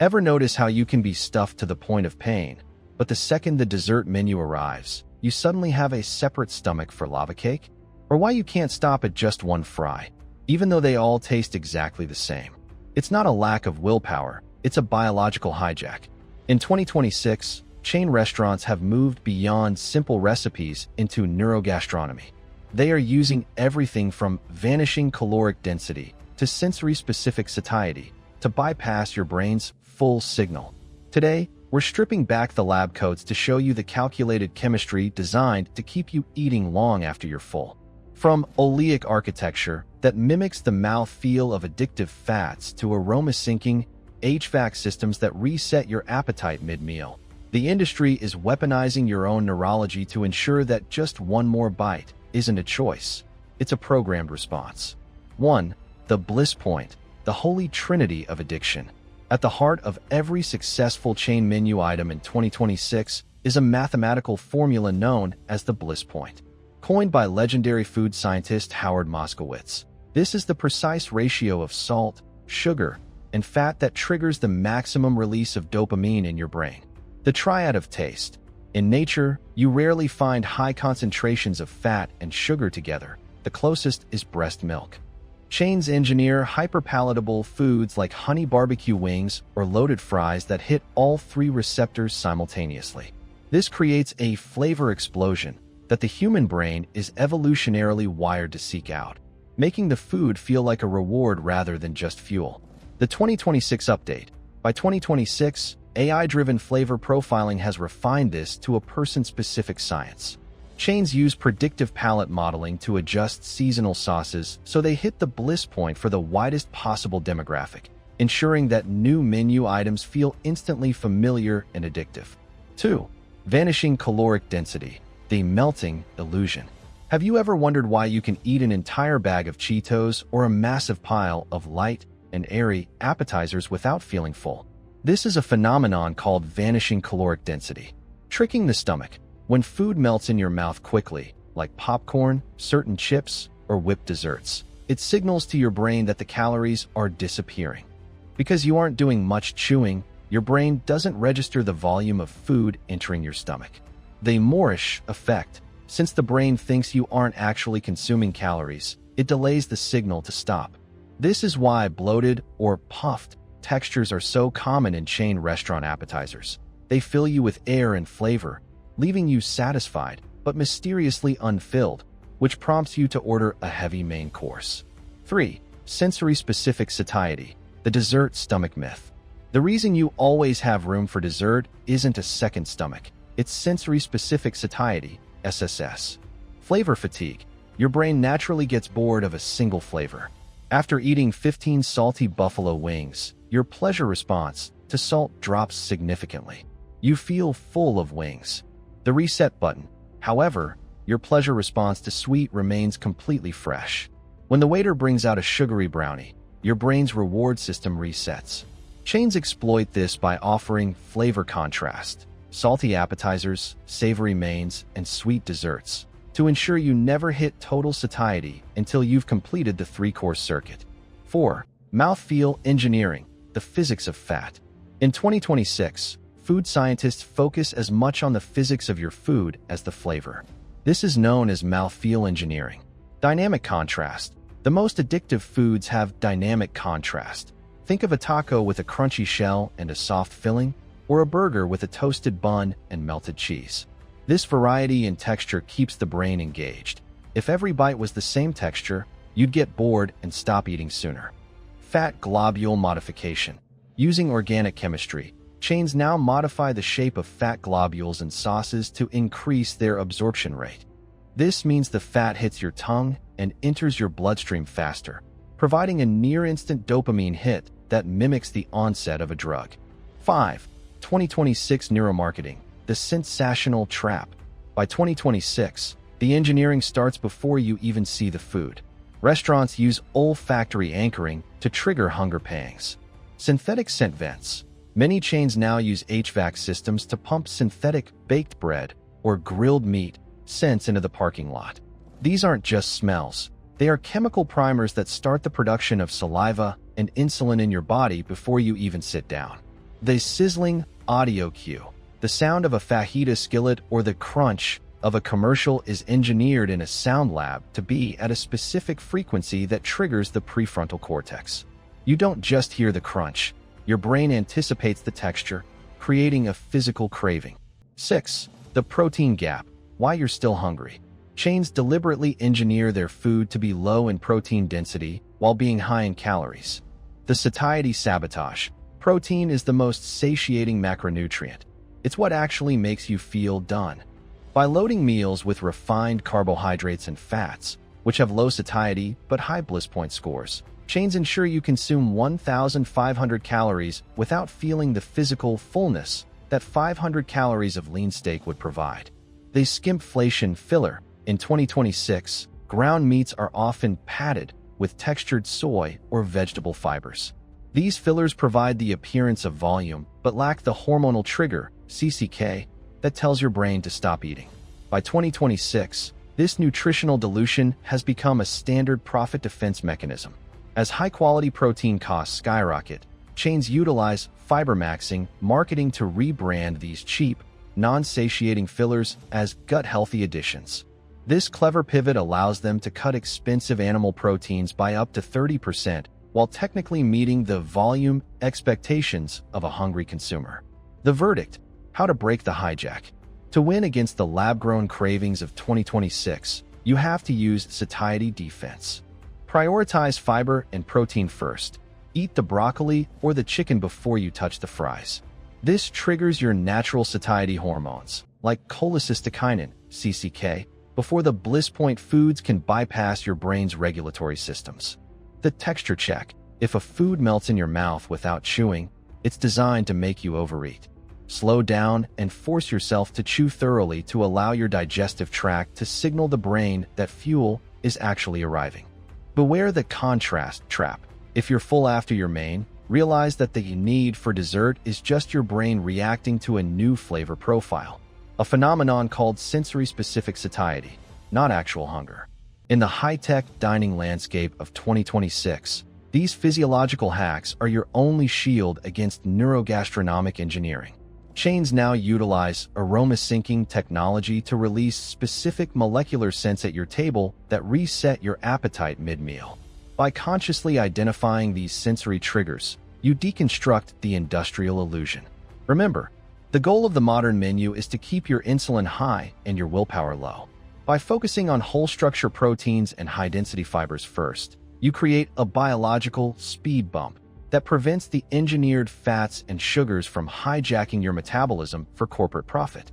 Ever notice how you can be stuffed to the point of pain, but the second the dessert menu arrives, you suddenly have a separate stomach for lava cake? Or why you can't stop at just one fry, even though they all taste exactly the same? It's not a lack of willpower, it's a biological hijack. In 2026, chain restaurants have moved beyond simple recipes into neurogastronomy. They are using everything from vanishing caloric density to sensory-specific satiety to bypass your brain's full signal. Today, we're stripping back the lab coats to show you the calculated chemistry designed to keep you eating long after you're full. From oleic architecture that mimics the mouth-feel of addictive fats to aroma-syncing HVAC systems that reset your appetite mid-meal, the industry is weaponizing your own neurology to ensure that just one more bite isn't a choice. It's a programmed response. 1. The bliss point, the holy trinity of addiction. At the heart of every successful chain menu item in 2026 is a mathematical formula known as the bliss point. Coined by legendary food scientist Howard Moskowitz, this is the precise ratio of salt, sugar, and fat that triggers the maximum release of dopamine in your brain. The triad of taste. In nature, you rarely find high concentrations of fat and sugar together. The closest is breast milk. Chains engineer hyperpalatable foods like honey barbecue wings or loaded fries that hit all three receptors simultaneously. This creates a flavor explosion that the human brain is evolutionarily wired to seek out, making the food feel like a reward rather than just fuel. The 2026 update. By 2026, AI-driven flavor profiling has refined this to a person-specific science. Chains use predictive palate modeling to adjust seasonal sauces so they hit the bliss point for the widest possible demographic, ensuring that new menu items feel instantly familiar and addictive. 2. Vanishing caloric density. The melting illusion. Have you ever wondered why you can eat an entire bag of Cheetos or a massive pile of light and airy appetizers without feeling full? This is a phenomenon called vanishing caloric density. Tricking the stomach. When food melts in your mouth quickly, like popcorn, certain chips, or whipped desserts, it signals to your brain that the calories are disappearing. Because you aren't doing much chewing, your brain doesn't register the volume of food entering your stomach. The Moorish effect. Since the brain thinks you aren't actually consuming calories, it delays the signal to stop. This is why bloated or puffed textures are so common in chain restaurant appetizers. They fill you with air and flavor, leaving you satisfied but mysteriously unfilled, which prompts you to order a heavy main course. 3. Sensory-specific satiety. The dessert stomach myth. The reason you always have room for dessert isn't a second stomach. It's sensory-specific satiety, SSS. Flavor fatigue. Your brain naturally gets bored of a single flavor. After eating 15 salty buffalo wings, your pleasure response to salt drops significantly. You feel full of wings. The reset button. However, your pleasure response to sweet remains completely fresh. When the waiter brings out a sugary brownie, your brain's reward system resets. Chains exploit this by offering flavor contrast. Salty appetizers, savory mains, and sweet desserts, to ensure you never hit total satiety until you've completed the three-course circuit. 4. Mouthfeel engineering, the physics of fat. In 2026, food scientists focus as much on the physics of your food as the flavor. This is known as mouthfeel engineering. Dynamic contrast. The most addictive foods have dynamic contrast. Think of a taco with a crunchy shell and a soft filling, or a burger with a toasted bun and melted cheese. This variety in texture keeps the brain engaged. If every bite was the same texture, you'd get bored and stop eating sooner. Fat globule modification. Using organic chemistry, chains now modify the shape of fat globules in sauces to increase their absorption rate. This means the fat hits your tongue and enters your bloodstream faster, providing a near-instant dopamine hit that mimics the onset of a drug. 5. 2026 neuromarketing, the sensational trap. By 2026, the engineering starts before you even see the food. Restaurants use olfactory anchoring to trigger hunger pangs. Synthetic scent vents. Many chains now use HVAC systems to pump synthetic baked bread or grilled meat scents into the parking lot. These aren't just smells. They are chemical primers that start the production of saliva and insulin in your body before you even sit down. The sizzling audio cue. The sound of a fajita skillet or the crunch of a commercial is engineered in a sound lab to be at a specific frequency that triggers the prefrontal cortex. You don't just hear the crunch. Your brain anticipates the texture, creating a physical craving. 6. The protein gap. Why you're still hungry. Chains deliberately engineer their food to be low in protein density while being high in calories. The satiety sabotage. Protein is the most satiating macronutrient. It's what actually makes you feel done. By loading meals with refined carbohydrates and fats, which have low satiety but high bliss point scores, chains ensure you consume 1,500 calories without feeling the physical fullness that 500 calories of lean steak would provide. The skimpflation filler. In 2026, ground meats are often padded with textured soy or vegetable fibers. These fillers provide the appearance of volume but lack the hormonal trigger, CCK, that tells your brain to stop eating. By 2026, this nutritional dilution has become a standard profit defense mechanism. As high-quality protein costs skyrocket, chains utilize fiber maxing marketing to rebrand these cheap, non-satiating fillers as gut-healthy additions. This clever pivot allows them to cut expensive animal proteins by up to 30% while technically meeting the volume expectations of a hungry consumer. The verdict: how to break the hijack. To win against the lab-grown cravings of 2026, you have to use satiety defense. Prioritize fiber and protein first. Eat the broccoli or the chicken before you touch the fries. This triggers your natural satiety hormones, like cholecystokinin, CCK, before the bliss point foods can bypass your brain's regulatory systems. The texture check. If a food melts in your mouth without chewing, it's designed to make you overeat. Slow down and force yourself to chew thoroughly to allow your digestive tract to signal the brain that fuel is actually arriving. Beware the contrast trap. If you're full after your main, realize that the need for dessert is just your brain reacting to a new flavor profile, a phenomenon called sensory-specific satiety, not actual hunger. In the high-tech dining landscape of 2026, these physiological hacks are your only shield against neurogastronomic engineering. Chains now utilize aroma syncing technology to release specific molecular scents at your table that reset your appetite mid-meal. By consciously identifying these sensory triggers, you deconstruct the industrial illusion. Remember, the goal of the modern menu is to keep your insulin high and your willpower low. By focusing on whole-structure proteins and high-density fibers first, you create a biological speed bump that prevents the engineered fats and sugars from hijacking your metabolism for corporate profit.